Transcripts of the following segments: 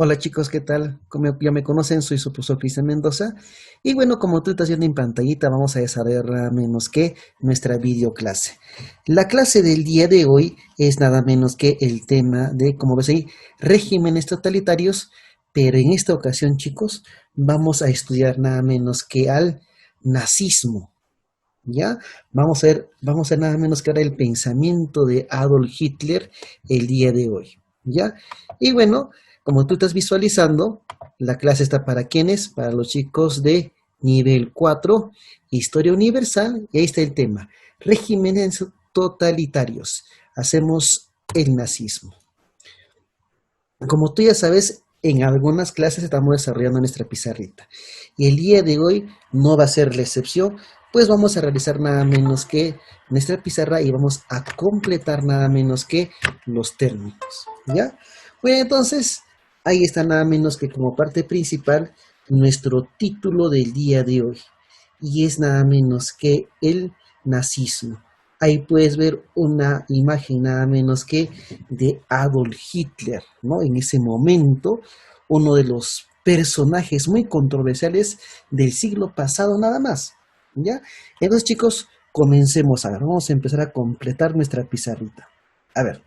Hola chicos, ¿qué tal? Como ya me conocen, soy su profesor Cristian Mendoza. Y bueno, como tú estás viendo en pantallita, vamos a desarrollar nada menos que nuestra videoclase. La clase del día de hoy es nada menos que el tema de, como ves ahí, regímenes totalitarios. Pero en esta ocasión, chicos, vamos a estudiar nada menos que al nazismo. ¿Ya? Vamos a ver nada menos que ahora el pensamiento de Adolf Hitler el día de hoy. ¿Ya? Y bueno, como tú estás visualizando, la clase está para quienes, para los chicos de nivel 4, Historia Universal, y ahí está el tema, regímenes totalitarios. Hacemos el nazismo. Como tú ya sabes, en algunas clases estamos desarrollando nuestra pizarrita. Y el día de hoy no va a ser la excepción, pues vamos a realizar nada menos que nuestra pizarra y vamos a completar nada menos que los térmicos. ¿Ya? Bueno, entonces, ahí está nada menos que como parte principal nuestro título del día de hoy. Y es nada menos que el nazismo. Ahí puedes ver una imagen nada menos que de Adolf Hitler, ¿no? En ese momento, uno de los personajes muy controversiales del siglo pasado nada más, ¿ya? Entonces, chicos, comencemos a ver, vamos a empezar a completar nuestra pizarrita. A ver,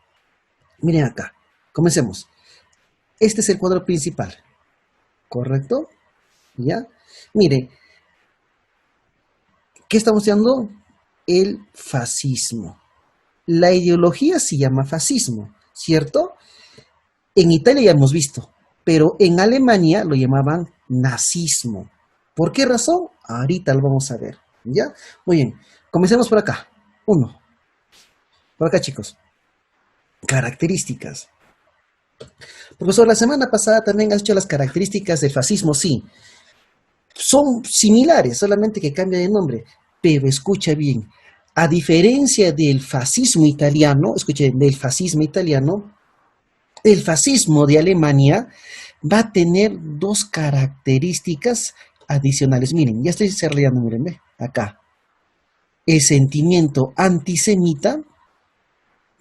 miren acá, comencemos. Este es el cuadro principal, ¿correcto? ¿Ya? Miren, ¿qué estamos estudiando? El fascismo. La ideología se llama fascismo, ¿cierto? En Italia ya hemos visto, pero en Alemania lo llamaban nazismo. ¿Por qué razón? Ahorita lo vamos a ver, ¿ya? Muy bien, comencemos por acá. Uno, por acá chicos. Características. Profesor, la semana pasada también has hecho las características del fascismo, sí. Son similares, solamente que cambia de nombre. Pero escucha bien, a diferencia del fascismo italiano, escuchen, del fascismo italiano, el fascismo de Alemania va a tener dos características adicionales. Miren, ya estoy cerrando, miren, ¿ve? Acá. El sentimiento antisemita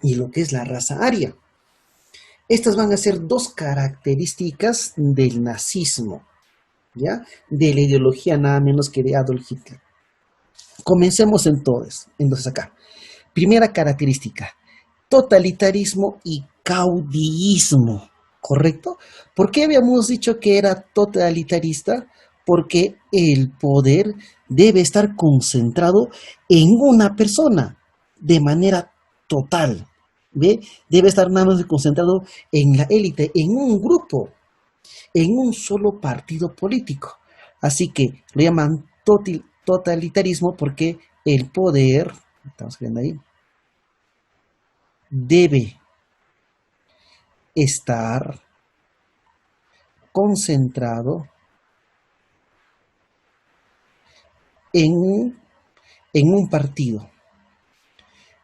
y lo que es la raza aria. Estas van a ser dos características del nazismo, ¿ya? De la ideología nada menos que de Adolf Hitler. Comencemos entonces acá. Primera característica, totalitarismo y caudillismo, ¿correcto? ¿Por qué habíamos dicho que era totalitarista? Porque el poder debe estar concentrado en una persona de manera total, ¿ve? Debe estar nada más concentrado en la élite, en un grupo, en un solo partido político. Así que lo llaman totalitarismo porque el poder, estamos viendo ahí, debe estar concentrado en, en un partido.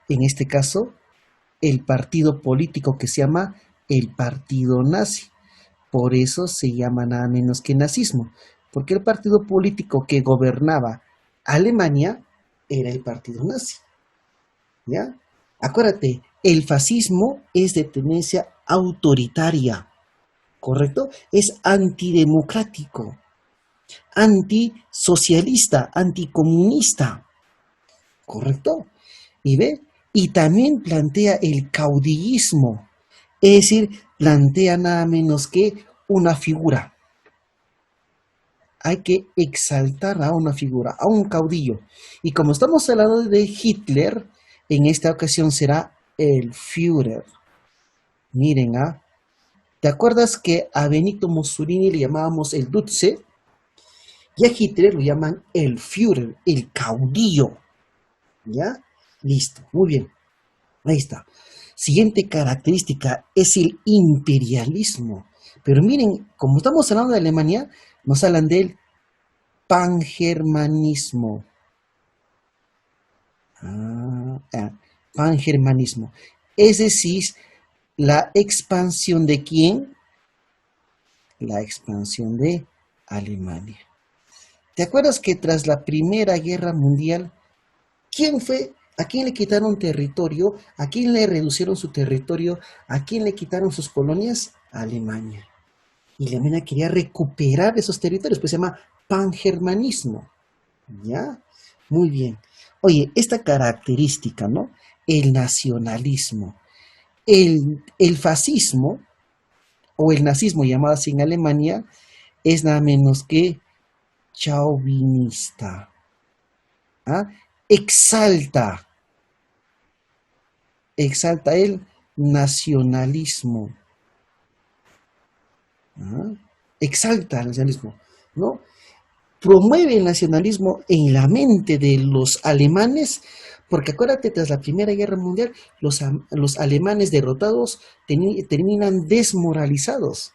En este caso, el partido político que se llama el partido nazi. Por eso se llama nada menos que nazismo, porque el partido político que gobernaba Alemania era el partido nazi. ¿Ya? Acuérdate, el fascismo es de tendencia autoritaria, ¿correcto? Es antidemocrático, antisocialista, anticomunista, ¿correcto? Y ve, y también plantea el caudillismo, es decir, plantea nada menos que una figura. Hay que exaltar a una figura, a un caudillo. Y como estamos hablando de Hitler, en esta ocasión será el Führer. Miren, ¿ah? ¿Te acuerdas que a Benito Mussolini le llamábamos el Dutze? Y a Hitler lo llaman el Führer, el caudillo. ¿Ya? Listo, muy bien. Ahí está. Siguiente característica es el imperialismo. Pero miren, como estamos hablando de Alemania, nos hablan del pangermanismo. Pangermanismo. Es decir, la expansión de quién? La expansión de Alemania. ¿Te acuerdas que tras la Primera Guerra Mundial, quién fue? ¿A quién le quitaron territorio? ¿A quién le reducieron su territorio? ¿A quién le quitaron sus colonias? A Alemania. Y Alemania quería recuperar esos territorios, pues se llama pangermanismo. ¿Ya? Muy bien. Oye, esta característica, ¿no? El nacionalismo, el fascismo o el nazismo llamado así en Alemania es nada menos que chauvinista. ¿Ah? Exalta, exalta el nacionalismo. ¿Ah? Exalta el nacionalismo, ¿no? Promueve el nacionalismo en la mente de los alemanes, porque acuérdate, tras la Primera Guerra Mundial, los alemanes derrotados terminan desmoralizados,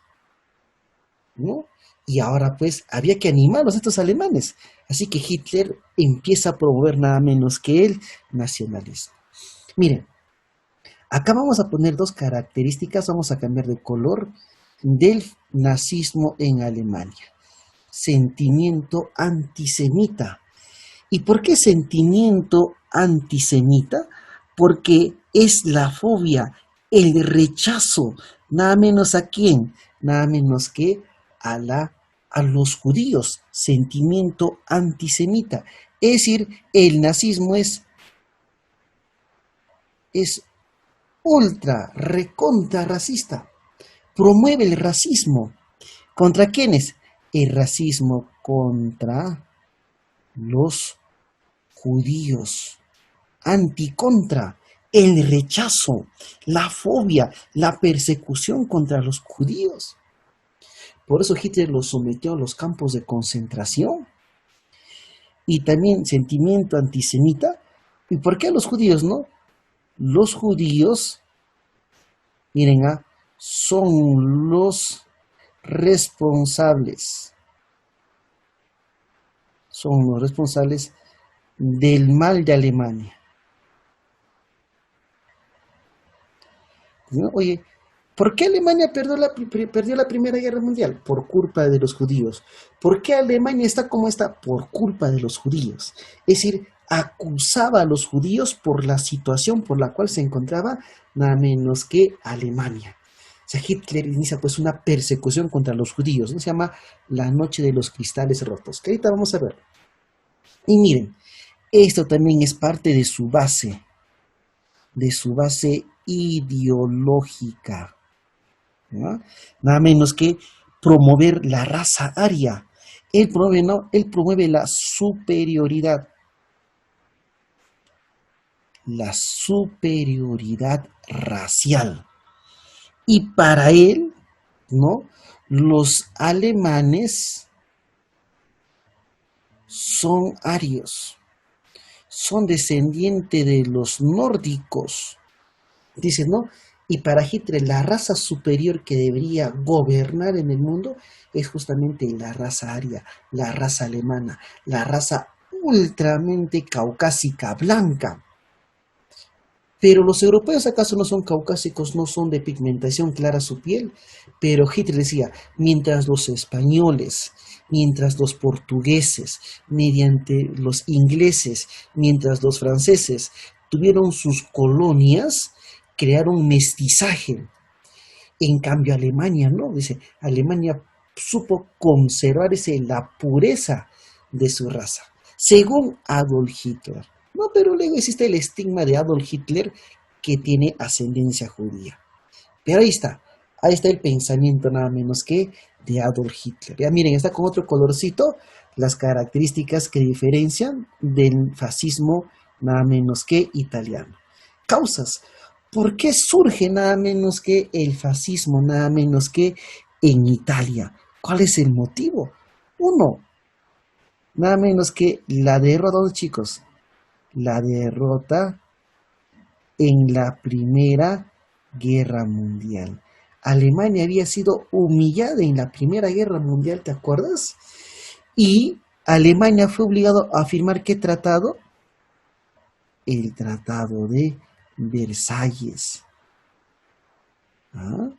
¿no? Y ahora pues había que animarlos a estos alemanes. Así que Hitler empieza a promover nada menos que el nacionalismo. Miren, acá vamos a poner dos características, vamos a cambiar de color del nazismo en Alemania. Sentimiento antisemita. ¿Y por qué sentimiento antisemita? Porque es la fobia, el rechazo, nada menos a quién, nada menos que a, a los judíos, sentimiento antisemita. Es decir, el nazismo es ultra, recontra racista, promueve el racismo. ¿Contra quiénes? El racismo contra los judíos, anticontra, el rechazo, la fobia, la persecución contra los judíos. Por eso Hitler los sometió a los campos de concentración. Y también sentimiento antisemita. ¿Y por qué a los judíos no? Los judíos, miren, son los responsables. Son los responsables del mal de Alemania. ¿No? Oye, ¿por qué Alemania perdió la Primera Guerra Mundial? Por culpa de los judíos. ¿Por qué Alemania está como está? Por culpa de los judíos. Es decir, acusaba a los judíos por la situación por la cual se encontraba nada menos que Alemania. O sea, Hitler inicia pues una persecución contra los judíos, ¿no? Se llama la Noche de los Cristales Rotos, que ahorita vamos a ver. Y miren, esto también es parte de su base ideológica, ¿no? Nada menos que promover la raza aria. Él promueve, ¿no? Él promueve la superioridad racial. Y para él, ¿no? Los alemanes son arios, son descendientes de los nórdicos. Dice, ¿no? Y para Hitler la raza superior que debería gobernar en el mundo es justamente la raza aria, la raza alemana, la raza ultramente caucásica, blanca. Pero los europeos acaso no son caucásicos, no son de pigmentación clara su piel. Pero Hitler decía, mientras los españoles, mientras los portugueses, mediante los ingleses, mientras los franceses tuvieron sus colonias, crearon mestizaje. En cambio Alemania no, dice, Alemania supo conservar la pureza de su raza, según Adolf Hitler. No, pero luego existe el estigma de Adolf Hitler que tiene ascendencia judía. Pero ahí está el pensamiento nada menos que de Adolf Hitler. Ya miren, está con otro colorcito las características que diferencian del fascismo nada menos que italiano. Causas. ¿Por qué surge nada menos que el fascismo, nada menos que en Italia? ¿Cuál es el motivo? Uno, nada menos que la derrota, chicos, la derrota en la Primera Guerra Mundial. Alemania había sido humillada en la Primera Guerra Mundial, ¿te acuerdas? Y Alemania fue obligado a firmar ¿qué tratado? El Tratado de Versalles. ¿Ah?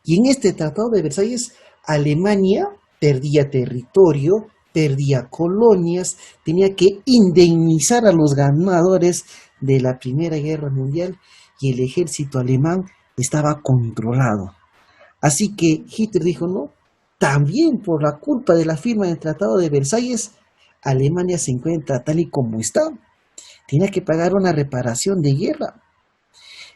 Y en este Tratado de Versalles, Alemania perdía territorio, perdía colonias, tenía que indemnizar a los ganadores de la Primera Guerra Mundial y el ejército alemán estaba controlado. Así que Hitler dijo, no, también por la culpa de la firma del Tratado de Versalles, Alemania se encuentra tal y como está. Tiene que pagar una reparación de guerra.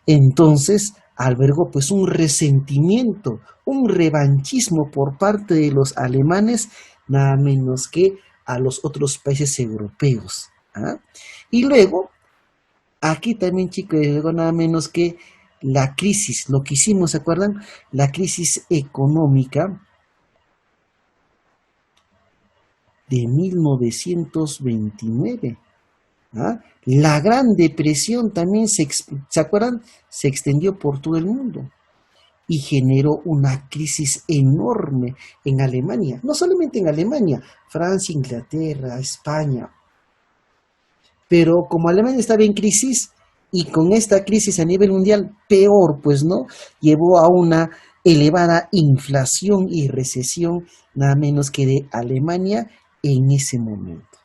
Entonces albergó pues un resentimiento, un revanchismo por parte de los alemanes, nada menos que a los otros países europeos. ¿Ah? Y luego, aquí también chicos, luego nada menos que la crisis, lo que hicimos, ¿se acuerdan? La crisis económica de 1929. ¿Ah? La Gran Depresión también, ¿se acuerdan? Se extendió por todo el mundo y generó una crisis enorme en Alemania. No solamente en Alemania, Francia, Inglaterra, España. Pero como Alemania estaba en crisis y con esta crisis a nivel mundial, peor, pues no, llevó a una elevada inflación y recesión, nada menos que de Alemania en ese momento.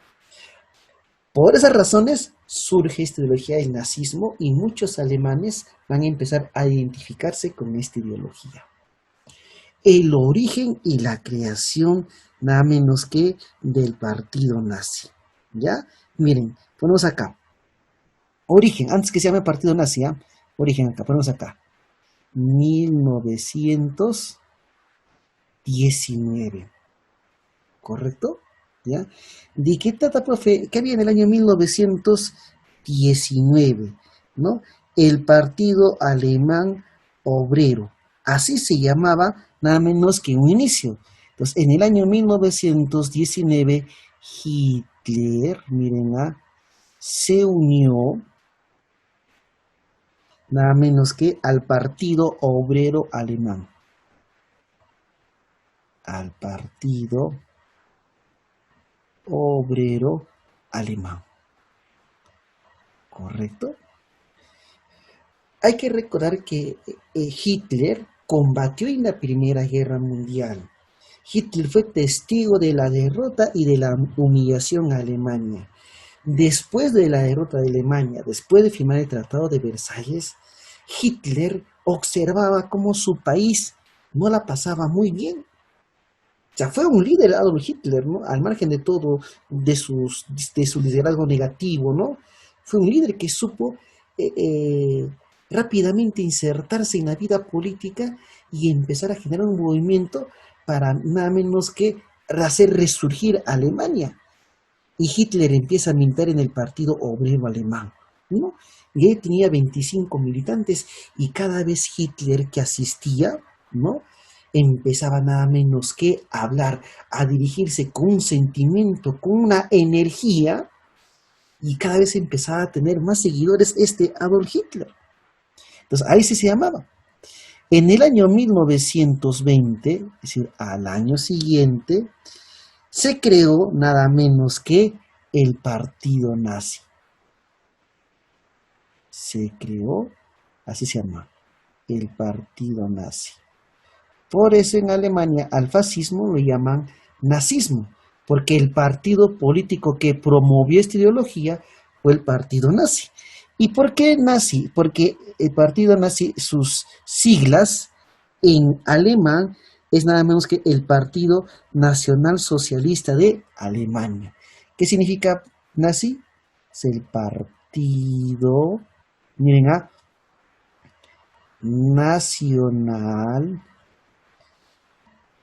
Por esas razones surge esta ideología del nazismo y muchos alemanes van a empezar a identificarse con esta ideología. El origen y la creación nada menos que del partido nazi. ¿Ya? Miren, ponemos acá. Origen, antes que se llame partido nazi, ¿eh? Origen acá, ponemos acá. 1919. ¿Correcto? ¿Ya? ¿De qué trata, profe? ¿Qué había en el año 1919? ¿No? El Partido Alemán Obrero. Así se llamaba, nada menos que un inicio. Entonces, en el año 1919, Hitler, miren, se unió, nada menos que al Partido Obrero Alemán. Al Partido Obrero Alemán. ¿Correcto? Hay que recordar que Hitler combatió en la Primera Guerra Mundial. Hitler fue testigo de la derrota y de la humillación a Alemania. Después de la derrota de Alemania, después de firmar el Tratado de Versalles, Hitler observaba cómo su país no la pasaba muy bien. O sea, fue un líder Adolf Hitler, ¿no? Al margen de todo, de su liderazgo negativo, ¿no? Fue un líder que supo rápidamente insertarse en la vida política y empezar a generar un movimiento para nada menos que hacer resurgir a Alemania. Y Hitler empieza a militar en el Partido Obrero Alemán, ¿no? Y él tenía 25 militantes y cada vez Hitler que asistía, ¿no? Empezaba nada menos que a hablar, a dirigirse con un sentimiento, con una energía, y cada vez empezaba a tener más seguidores este Adolf Hitler. Entonces, ahí sí se llamaba. En el año 1920, es decir, al año siguiente, se creó nada menos que el partido nazi. Se creó, así se llama, el partido nazi. Por eso en Alemania al fascismo lo llaman nazismo, porque el partido político que promovió esta ideología fue el partido nazi. ¿Y por qué nazi? Porque el partido nazi, sus siglas en alemán es nada menos que el Partido Nacional Socialista de Alemania. ¿Qué significa nazi? Es el partido, miren, nacional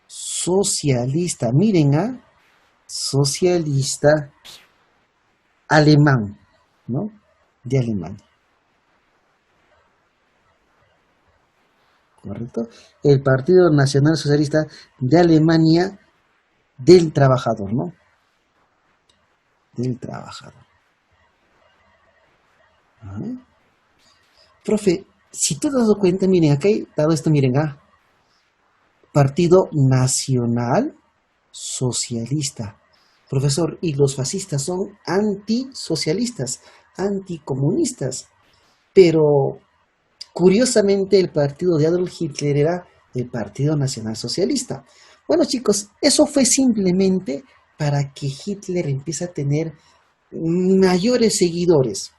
socialista, miren, socialista alemán, ¿no? De Alemania. ¿Correcto? El Partido Nacional Socialista de Alemania del trabajador, ¿no? Del trabajador. ¿Ah? Profe, si tú te has dado cuenta, miren, acá he dado esto, miren, Partido Nacional Socialista. Profesor, y los fascistas son antisocialistas, anticomunistas, pero curiosamente el partido de Adolf Hitler era el Partido Nacional Socialista. Bueno chicos, eso fue simplemente para que Hitler empiece a tener mayores seguidores,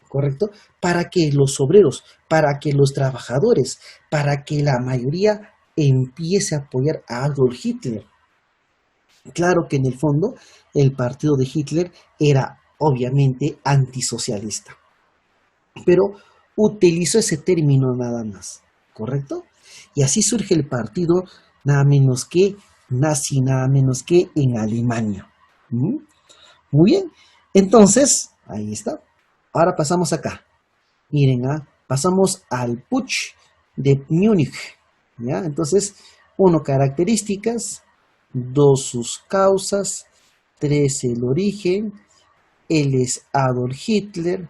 ¿correcto? Para que los obreros, para que los trabajadores, para que la mayoría empiece a apoyar a Adolf Hitler. Claro que en el fondo el partido de Hitler era obviamente antisocialista, pero utilizó ese término nada más, ¿correcto? Y así surge el partido nada menos que nazi, nada menos que en Alemania. ¿Mm? Muy bien, entonces, ahí está. Ahora pasamos acá. Miren, pasamos al Putsch de Múnich. ¿Ya? Entonces, uno, características, dos, sus causas, tres, el origen. Él es Adolf Hitler,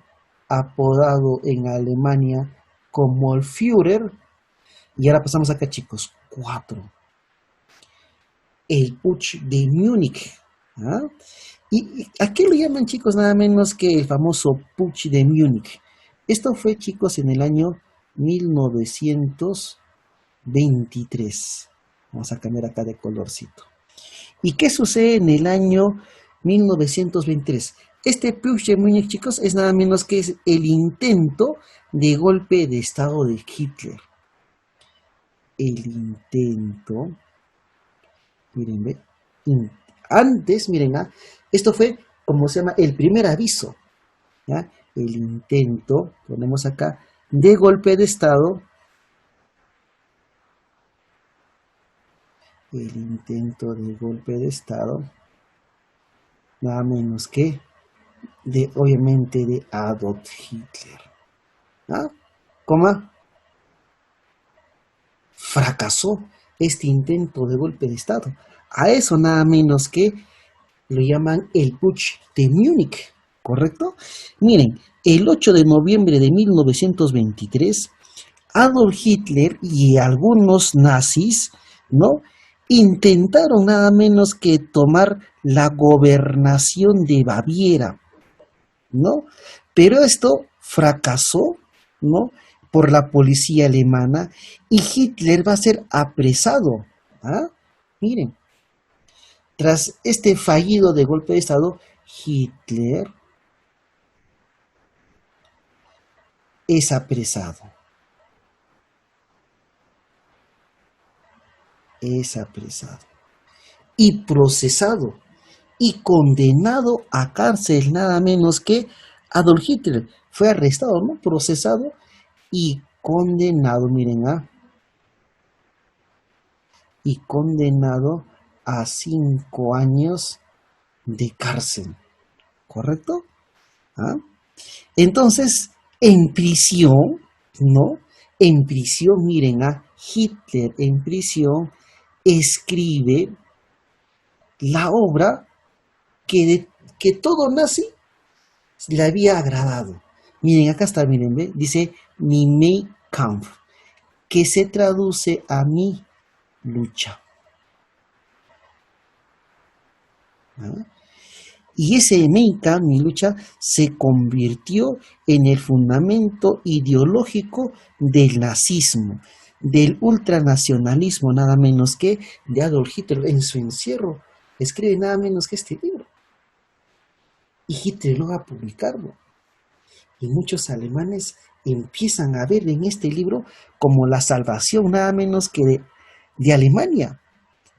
apodado en Alemania como el Führer. Y ahora pasamos acá, chicos. Cuatro, el Putsch de Múnich. ¿Ah? ¿Y a qué lo llaman, chicos? Nada menos que el famoso Putsch de Múnich. Esto fue, chicos, en el año 1923. Vamos a cambiar acá de colorcito. ¿Y qué sucede en el año 1923? Este Putsch de Múnich, chicos, es nada menos que es el intento de golpe de estado de Hitler. El intento, miren, ve, antes, miren, esto fue, como se llama, el primer aviso, ¿ya? El intento, ponemos acá, de golpe de estado, el intento de golpe de estado, nada menos que de, obviamente, de Adolf Hitler. ¿Ah? Coma, fracasó este intento de golpe de estado. A eso nada menos que lo llaman el Putsch de Múnich, ¿correcto? Miren, el 8 de noviembre de 1923, Adolf Hitler y algunos nazis, ¿no? Intentaron nada menos que tomar la gobernación de Baviera, ¿no? Pero esto fracasó, ¿no? Por la policía alemana y Hitler va a ser apresado. ¿Ah? Miren, tras este fallido de golpe de Estado, Hitler es apresado. Es apresado. Y procesado. Y condenado a cárcel, nada menos que Adolf Hitler. Fue arrestado, ¿no? Procesado y condenado, miren, y condenado a 5 años de cárcel, ¿correcto? ¿Ah? Entonces, en prisión, ¿no? En prisión, miren, Hitler en prisión escribe la obra que todo nazi le había agradado. Miren, acá está, miren, ¿ve? Dice Mi Mein Kampf, que se traduce a mi lucha. ¿Ah? Y ese Mein Kampf, mi lucha, se convirtió en el fundamento ideológico del nazismo, del ultranacionalismo, nada menos que de Adolf Hitler. En su encierro escribe nada menos que este libro. Y Hitler logra publicarlo. Y muchos alemanes empiezan a ver en este libro como la salvación nada menos que de Alemania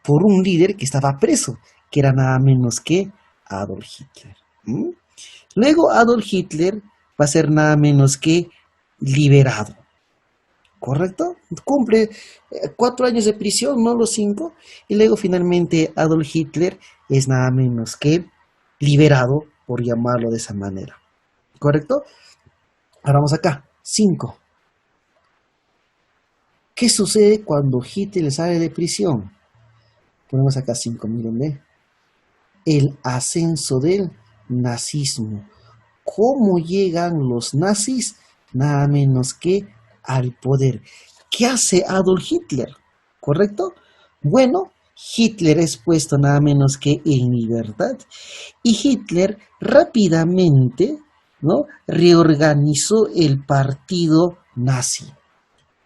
por un líder que estaba preso, que era nada menos que Adolf Hitler. ¿Mm? Luego Adolf Hitler va a ser nada menos que liberado, ¿correcto? Cumple 4 años de prisión, no los 5, y luego finalmente Adolf Hitler es nada menos que liberado, por llamarlo de esa manera, ¿correcto? Ahora vamos acá, 5. ¿Qué sucede cuando Hitler sale de prisión? Ponemos acá 5, mírenme. El ascenso del nazismo. ¿Cómo llegan los nazis? Nada menos que al poder. ¿Qué hace Adolf Hitler? ¿Correcto? Bueno, Hitler es puesto nada menos que en libertad y Hitler rápidamente, ¿no?, reorganizó el partido nazi.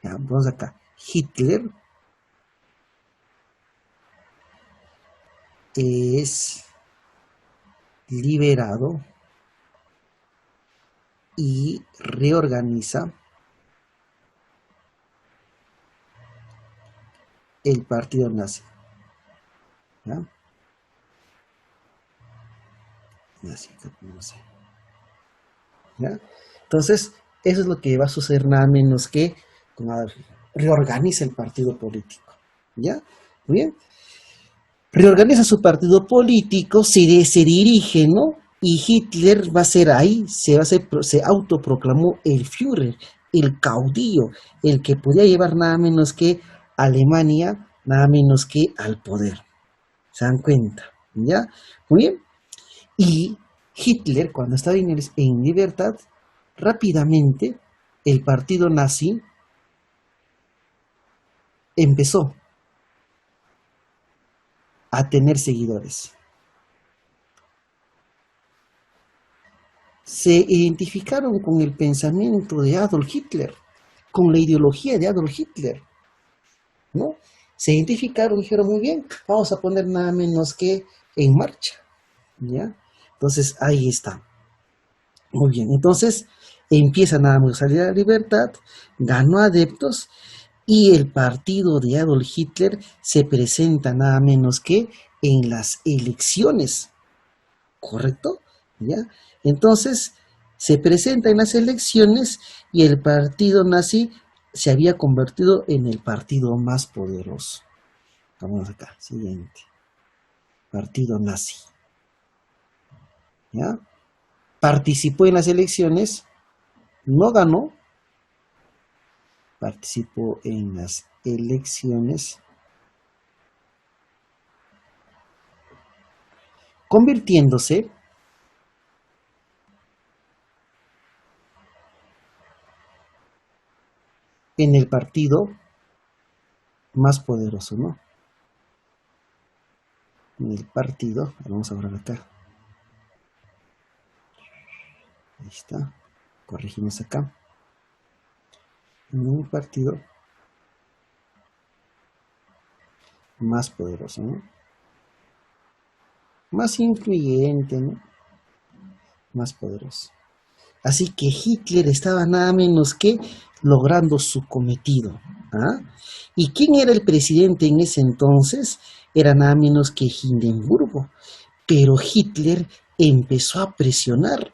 Ya, vamos acá. Hitler es liberado y reorganiza el partido nazi. ¿Ya? Nazi, no sé. ¿Ya? Entonces, eso es lo que va a suceder nada menos que reorganiza el partido político. ¿Ya? Muy bien. Reorganiza su partido político, se dirige, ¿no? Y Hitler va a ser ahí, se autoproclamó el Führer, el caudillo, el que podía llevar nada menos que Alemania, nada menos que al poder. ¿Se dan cuenta? ¿Ya? Muy bien. Y Hitler, cuando estaba en libertad, rápidamente el partido nazi empezó a tener seguidores. Se identificaron con el pensamiento de Adolf Hitler, con la ideología de Adolf Hitler, ¿no? Se identificaron y dijeron, muy bien, vamos a poner nada menos que en marcha, ¿ya? Entonces, ahí está. Muy bien, entonces empieza nada más a salir a la libertad, ganó adeptos y el partido de Adolf Hitler se presenta nada menos que en las elecciones, ¿correcto? ¿Ya? Entonces se presenta en las elecciones y el partido nazi se había convertido en el partido más poderoso. Vamos acá, siguiente. Partido nazi. ¿Ya? Participó en las elecciones, no ganó, participó en las elecciones, convirtiéndose en el partido más poderoso, ¿no? En el partido, vamos a ver acá. Ahí está, corregimos acá. En el partido más poderoso, ¿no? Más influyente, ¿no? Más poderoso. Así que Hitler estaba nada menos que logrando su cometido. ¿Ah? ¿Y quién era el presidente en ese entonces? Era nada menos que Hindenburgo. Pero Hitler empezó a presionar,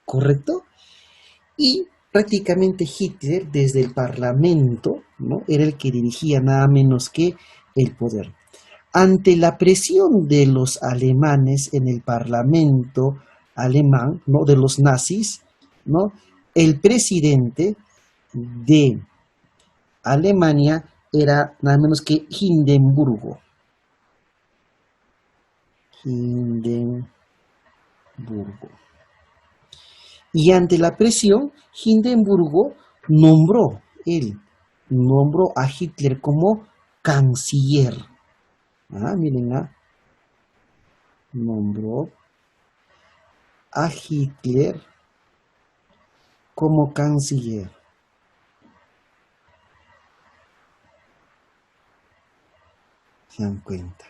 ¿correcto? Y prácticamente Hitler desde el Parlamento, ¿no? Era el que dirigía nada menos que el poder. Ante la presión de los alemanes en el Parlamento alemán, ¿no? De los nazis, ¿no? El presidente de Alemania era nada menos que Hindenburgo. Hindenburgo. Y ante la presión, Hindenburgo nombró a Hitler como canciller. Miren, nombró a Hitler como canciller. Se dan cuenta.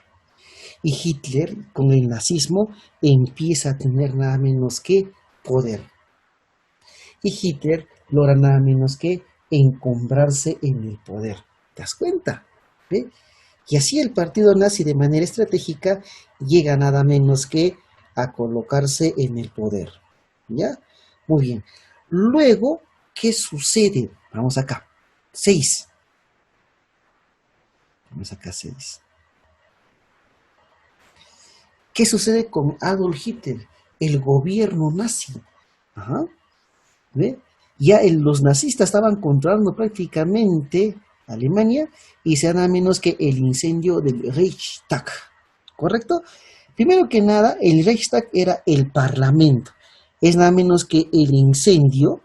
Y Hitler, con el nazismo, empieza a tener nada menos que poder. Y Hitler logra nada menos que encumbrarse en el poder. ¿Te das cuenta? ¿Ve? Y así el partido nazi de manera estratégica llega nada menos que a colocarse en el poder. ¿Ya? Muy bien. Luego, ¿qué sucede? Vamos acá. 6. Vamos acá, 6. ¿Qué sucede con Adolf Hitler? El gobierno nazi. ¿Ve? Ya los nazistas estaban controlando prácticamente Alemania y se nada menos que el incendio del Reichstag, ¿correcto? Primero que nada, el Reichstag era el parlamento, es nada menos que el incendio,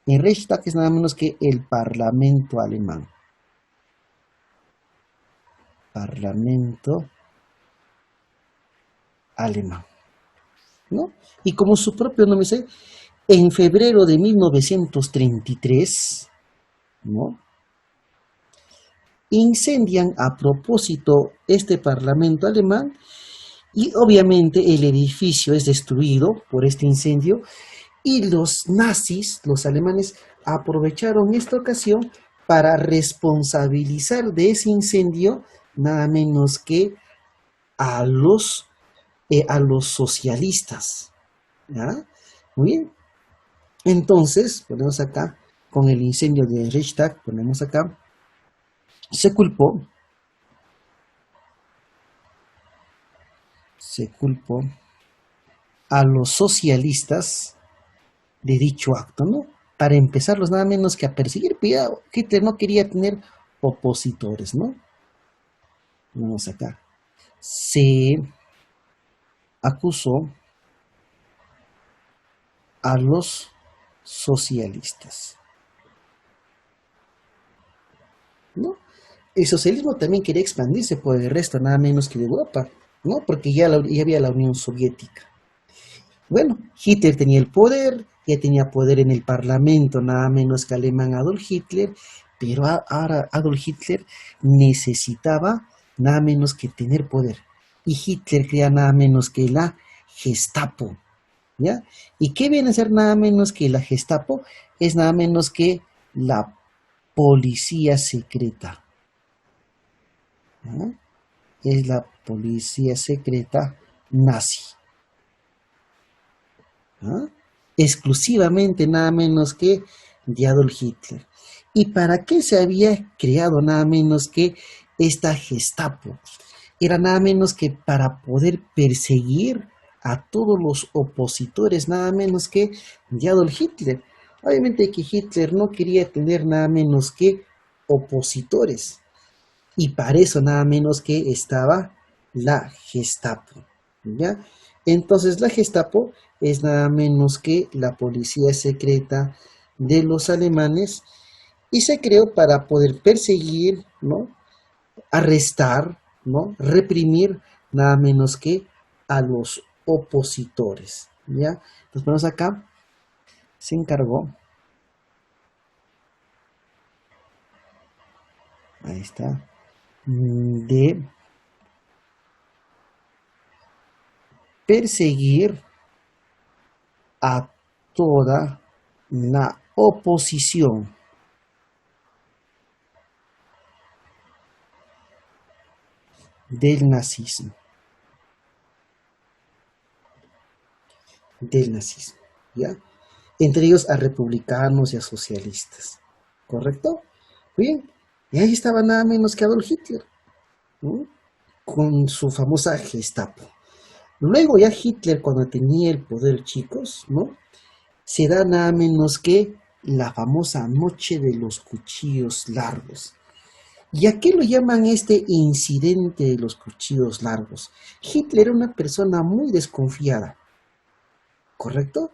el Reichstag es nada menos que el parlamento alemán. Parlamento alemán, ¿no? Y como su propio nombre dice, en febrero de 1933, ¿no? Incendian a propósito este parlamento alemán y obviamente el edificio es destruido por este incendio y los nazis, los alemanes, aprovecharon esta ocasión para responsabilizar de ese incendio nada menos que a los socialistas. ¿Ya? Muy bien. Entonces, ponemos acá, con el incendio de Reichstag, ponemos acá, se culpó, se culpó a los socialistas de dicho acto, ¿no? Para empezarlos nada menos que a perseguir. Pero ya Hitler no quería tener opositores, ¿no? Vamos acá. Se acusó a los socialistas, ¿no? El socialismo también quería expandirse por el resto, nada menos que de Europa, ¿no? Porque ya había la Unión Soviética. Bueno, Hitler tenía el poder, ya tenía poder en el Parlamento, nada menos que alemán Adolf Hitler, pero ahora Adolf Hitler necesitaba nada menos que tener poder. Y Hitler crea nada menos que la Gestapo, ¿ya? ¿Y qué viene a ser nada menos que la Gestapo? Es nada menos que la policía secreta, ¿ya? Es la policía secreta nazi, ¿ah? Exclusivamente nada menos que de Adolf Hitler. ¿Y para qué se había creado nada menos que esta Gestapo? Era nada menos que para poder perseguir a todos los opositores, nada menos que de Adolf Hitler. Obviamente que Hitler no quería tener nada menos que opositores. Y para eso nada menos que estaba la Gestapo, ¿ya? Entonces la Gestapo es nada menos que la policía secreta de los alemanes y se creó para poder perseguir, ¿no? Arrestar, ¿no? Reprimir nada menos que a los opositores, ¿ya? Entonces ponemos acá, se encargó, ahí está, de perseguir a toda la oposición del nazismo, del nazismo, ¿ya? Entre ellos a republicanos y a socialistas, ¿correcto? Bien, y ahí estaba nada menos que Adolf Hitler, ¿no? Con su famosa Gestapo. Luego ya Hitler, cuando tenía el poder, chicos, ¿no? Se da nada menos que la famosa noche de los cuchillos largos. ¿Y a qué lo llaman este incidente de los cuchillos largos? Hitler era una persona muy desconfiada, ¿correcto?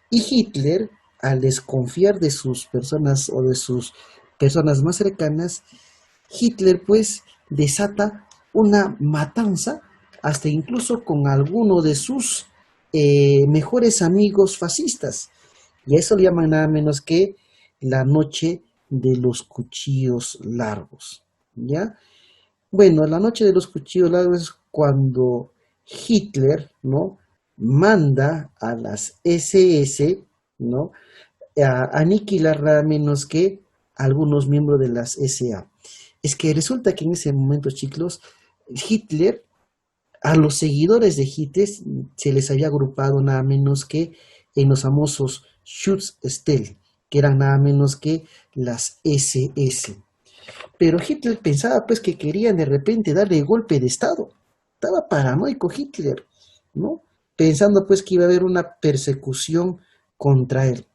Y Hitler, al desconfiar de sus personas o de sus personas más cercanas, Hitler pues desata una matanza, hasta incluso con alguno de sus mejores amigos fascistas. Y a eso le llaman nada menos que la noche de los cuchillos largos. ¿Ya? Bueno, la noche de los cuchillos largos es cuando Hitler, ¿no? Manda a las SS, ¿no? A aniquilar nada menos que algunos miembros de las SA. Es que resulta que en ese momento, chicos, Hitler, a los seguidores de Hitler se les había agrupado nada menos que en los famosos Schutzstelle, que eran nada menos que las SS. Pero Hitler pensaba pues que querían de repente darle golpe de Estado. Estaba paranoico Hitler, ¿no? Pensando pues que iba a haber una persecución contra él.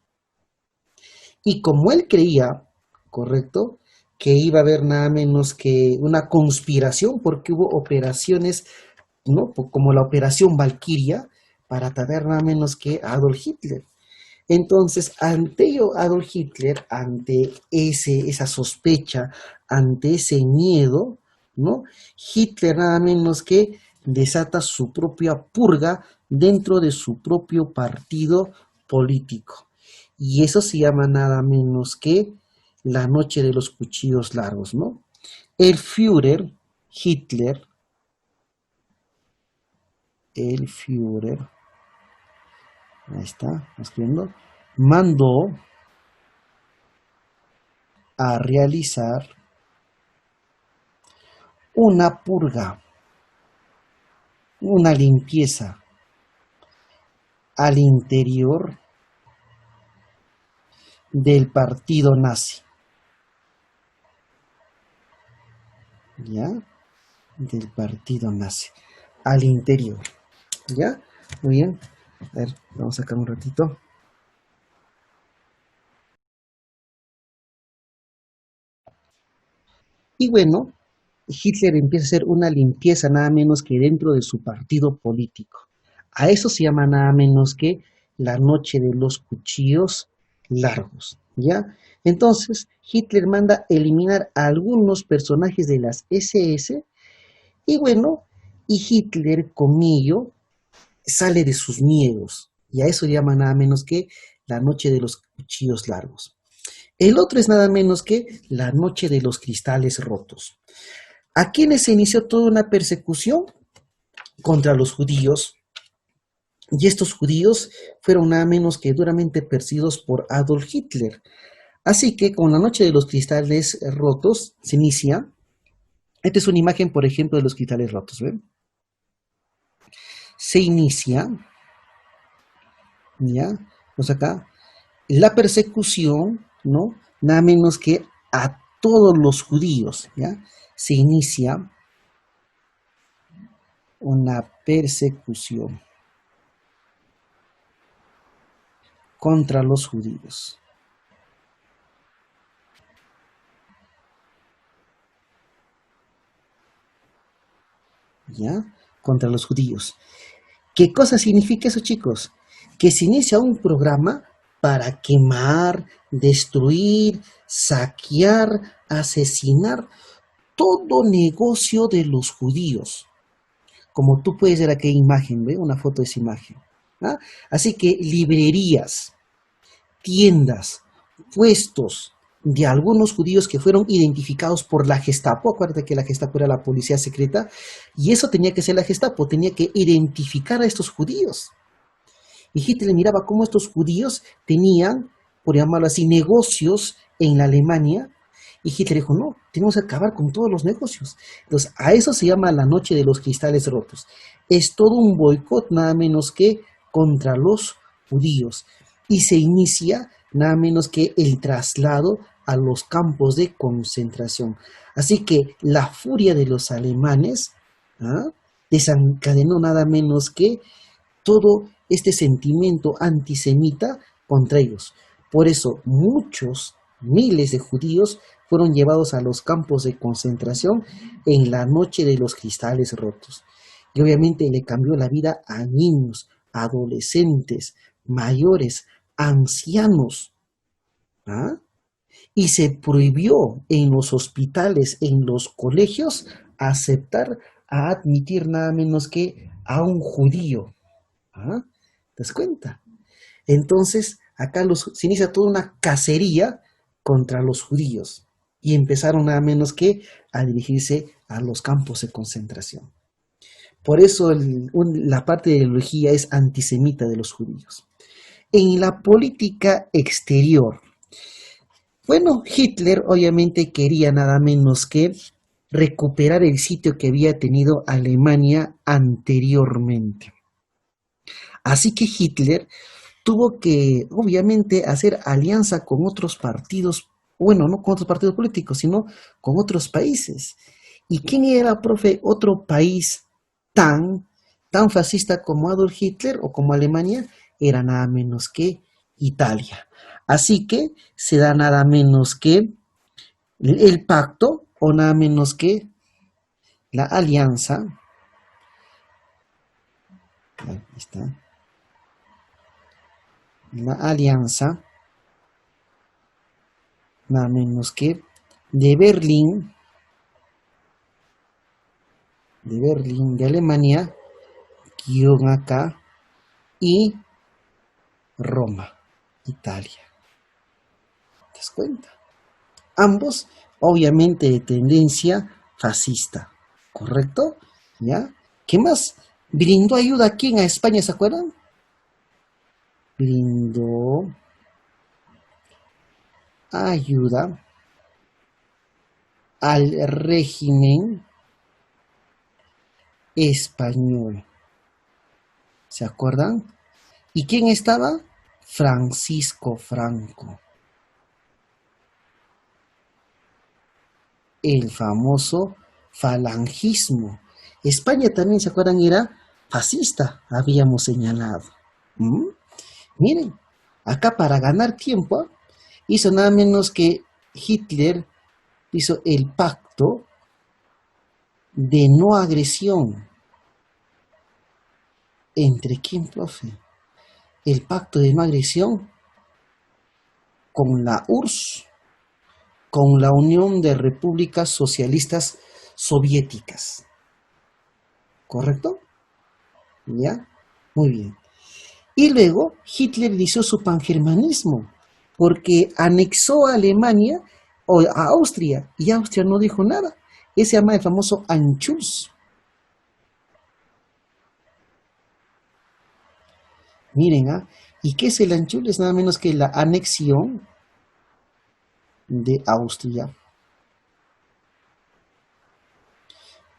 Y como él creía, correcto, que iba a haber nada menos que una conspiración porque hubo operaciones, ¿no? Como la operación Valkyria para atacar nada menos que a Adolf Hitler. Entonces, ante ello, Adolf Hitler, ante esa sospecha, ante ese miedo, ¿no? Hitler nada menos que desata su propia purga dentro de su propio partido político. Y eso se llama nada menos que la noche de los cuchillos largos, ¿no? El Führer, Hitler, el Führer, ahí está, escribiendo, mandó a realizar una purga, una limpieza al interior del partido nazi, ¿ya? Del partido nazi, al interior, ¿ya? Muy bien, a ver, vamos a sacar un ratito. Y bueno, Hitler empieza a hacer una limpieza nada menos que dentro de su partido político. A eso se llama nada menos que la noche de los cuchillos largos, ¿ya? Entonces, Hitler manda eliminar a algunos personajes de las SS y bueno, y Hitler con ello sale de sus miedos. Y a eso llama nada menos que la noche de los cuchillos largos. El otro es nada menos que la noche de los cristales rotos. ¿A quienes se inició toda una persecución? Contra los judíos. Y estos judíos fueron nada menos que duramente perseguidos por Adolf Hitler. Así que con la noche de los cristales rotos se inicia. Esta es una imagen, por ejemplo, de los cristales rotos. ¿Ven? Se inicia, ¿ya? Pues acá, la persecución, ¿no? Nada menos que a todos los judíos, ¿ya? Se inicia una persecución contra los judíos. ¿Ya? Contra los judíos. ¿Qué cosa significa eso, chicos? Que se inicia un programa para quemar, destruir, saquear, asesinar todo negocio de los judíos. Como tú puedes ver aquella imagen, ¿ve? Una foto de esa imagen. ¿Ah? Así que librerías, tiendas, puestos de algunos judíos que fueron identificados por la Gestapo. Acuérdate que la Gestapo era la policía secreta, y eso tenía que ser la Gestapo, tenía que identificar a estos judíos. Y Hitler miraba cómo estos judíos tenían, por llamarlo así, negocios en la Alemania, y Hitler dijo, no, tenemos que acabar con todos los negocios. Entonces, a eso se llama la noche de los cristales rotos. Es todo un boicot, nada menos que contra los judíos. Y se inicia nada menos que el traslado a los campos de concentración. Así que la furia de los alemanes, ¿ah?, desencadenó nada menos que todo este sentimiento antisemita contra ellos. Por eso muchos, miles de judíos fueron llevados a los campos de concentración en la noche de los cristales rotos. Y obviamente le cambió la vida a niños, adolescentes, mayores, ancianos. ¿Ah? Y se prohibió en los hospitales, en los colegios, aceptar, a admitir nada menos que a un judío. ¿Ah? ¿Te das cuenta? Entonces, acá se inicia toda una cacería contra los judíos y empezaron nada menos que a dirigirse a los campos de concentración. Por eso la parte de la ideología es antisemita de los judíos. En la política exterior, bueno, Hitler obviamente quería nada menos que recuperar el sitio que había tenido Alemania anteriormente. Así que Hitler tuvo que, obviamente, hacer alianza con otros partidos, bueno, no con otros partidos políticos, sino con otros países. ¿Y quién era, profe, otro país tan fascista como Adolf Hitler o como Alemania? Era nada menos que Italia. Así que se da nada menos que el pacto o nada menos que la alianza. Ahí está. La alianza, nada menos que de Berlín, de Alemania, guión acá, y Roma, Italia. ¿Te das cuenta? Ambos, obviamente, de tendencia fascista, ¿correcto? ¿Ya? ¿Qué más? ¿Brindó ayuda a quién? ¿A España, se acuerdan? Brindó ayuda al régimen español. ¿Se acuerdan? ¿Y quién estaba? Francisco Franco, el famoso falangismo. España también, ¿se acuerdan? Era fascista, habíamos señalado. ¿Mm? Miren, acá para ganar tiempo, hizo nada menos que Hitler hizo el pacto de no agresión. ¿Entre quién, profe? El pacto de no agresión con la URSS, con la Unión de Repúblicas Socialistas Soviéticas. ¿Correcto? ¿Ya? Muy bien. Y luego Hitler inició su pangermanismo, porque anexó a Alemania o a Austria, y Austria no dijo nada. Ese se llama el famoso Anschluss. Miren, ¿ah? ¿Y qué es el Anschluss? Es nada menos que la anexión de Austria.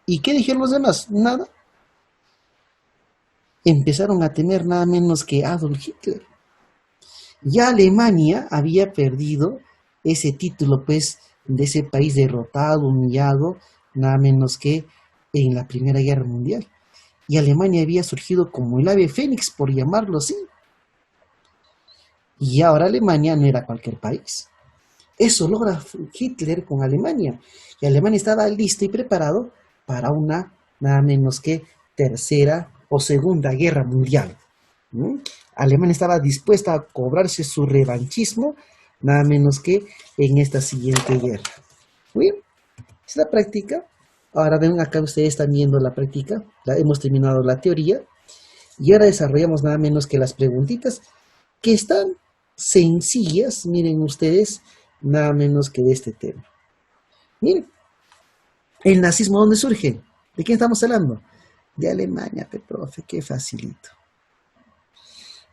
¿Y qué dijeron los demás? Nada. Empezaron a temer nada menos que Adolf Hitler. Ya Alemania había perdido ese título, pues, de ese país derrotado, humillado, nada menos que en la Primera Guerra Mundial. Y Alemania había surgido como el ave fénix, por llamarlo así. Y ahora Alemania no era cualquier país. Eso logra Hitler con Alemania. Y Alemania estaba listo y preparado para una, nada menos que, tercera o segunda guerra mundial. ¿Mm? Alemania estaba dispuesta a cobrarse su revanchismo, nada menos que en esta siguiente guerra. Muy bien, es la práctica. Ahora ven acá, ustedes están viendo la práctica. Hemos terminado la teoría. Y ahora desarrollamos nada menos que las preguntitas que están sencillas, miren ustedes, nada menos que de este tema. Miren, ¿el nazismo dónde surge? ¿De quién estamos hablando? De Alemania, profe, qué facilito.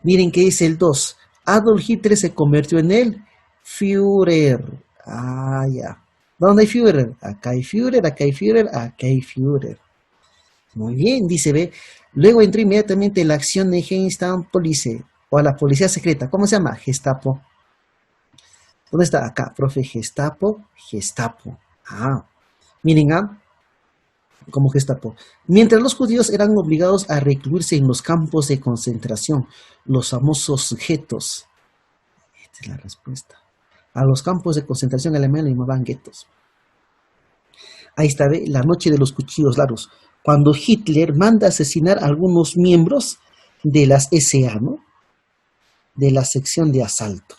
Miren qué dice el 2. Adolf Hitler se convirtió en el Führer. Ah, ya. ¿Dónde hay Führer? Acá hay Führer, acá hay Führer, acá hay Führer. Muy bien, dice, ve. Luego entró inmediatamente la acción de Geheimpolizei, o a la policía secreta. ¿Cómo se llama? Gestapo. ¿Dónde está? Acá, profe, Gestapo, Gestapo. Ah, miren, como Gestapo. Mientras los judíos eran obligados a recluirse en los campos de concentración, los famosos guetos. Esta es la respuesta. A los campos de concentración alemanes le llamaban guetos. Ahí está, ¿ve? La noche de los cuchillos largos. Cuando Hitler manda asesinar a algunos miembros de las SA, ¿no? De la sección de asalto.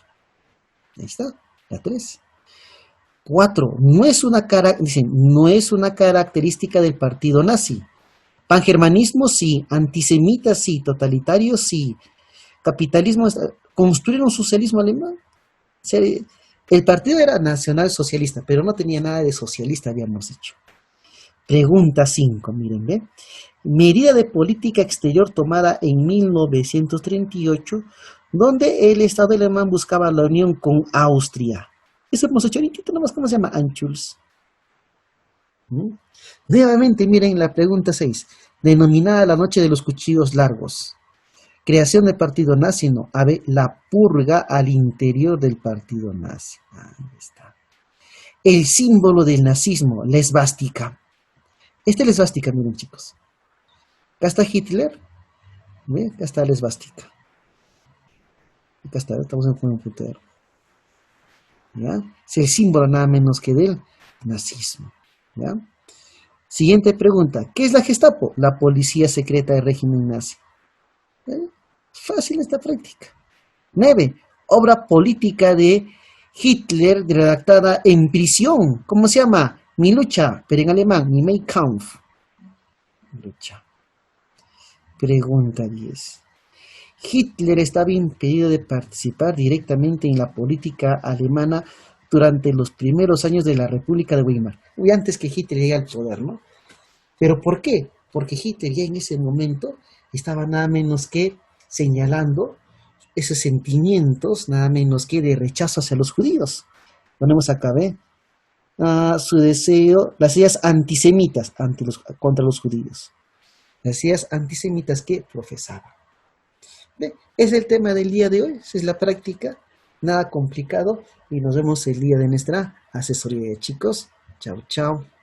Ahí está, la 3. 4. No es una característica del partido nazi. Pangermanismo sí, antisemita sí, totalitario sí, capitalismo, construyeron socialismo alemán. El partido era nacional socialista, pero no tenía nada de socialista, habíamos dicho. Pregunta 5, miren, ¿ve? Medida de política exterior tomada en 1938, donde el Estado alemán buscaba la unión con Austria. Eso hemos hecho ahorita nomás, ¿cómo se llama? Anschluss. ¿Mm? Nuevamente, miren la pregunta 6, denominada la noche de los cuchillos largos. Creación del partido nazi, no. A ver, la purga al interior del partido nazi. Ahí está. El símbolo del nazismo, la esvástica. Esta es la esvástica, miren chicos. Acá está Hitler. ¿Ve? Acá está la esvástica. Acá está, estamos en un computador. ¿Ya? Es el símbolo nada menos que del nazismo. ¿Ya? Siguiente pregunta. ¿Qué es la Gestapo? La policía secreta del régimen nazi. Fácil esta práctica. 9. Obra política de Hitler redactada en prisión. ¿Cómo se llama? Mi lucha, pero en alemán, mi Mein Kampf. Lucha. Pregunta 10. Hitler estaba impedido de participar directamente en la política alemana durante los primeros años de la República de Weimar. Muy antes que Hitler llegue al poder, ¿no? ¿Pero por qué? Porque Hitler ya en ese momento estaba nada menos que señalando esos sentimientos, nada menos que de rechazo hacia los judíos. Ponemos acá, ¿ve? su deseo, las ideas antisemitas contra los judíos, las ideas antisemitas que profesaba. Bien, es el tema del día de hoy, esa es la práctica, nada complicado y nos vemos el día de nuestra asesoría, chicos. Chao, chao.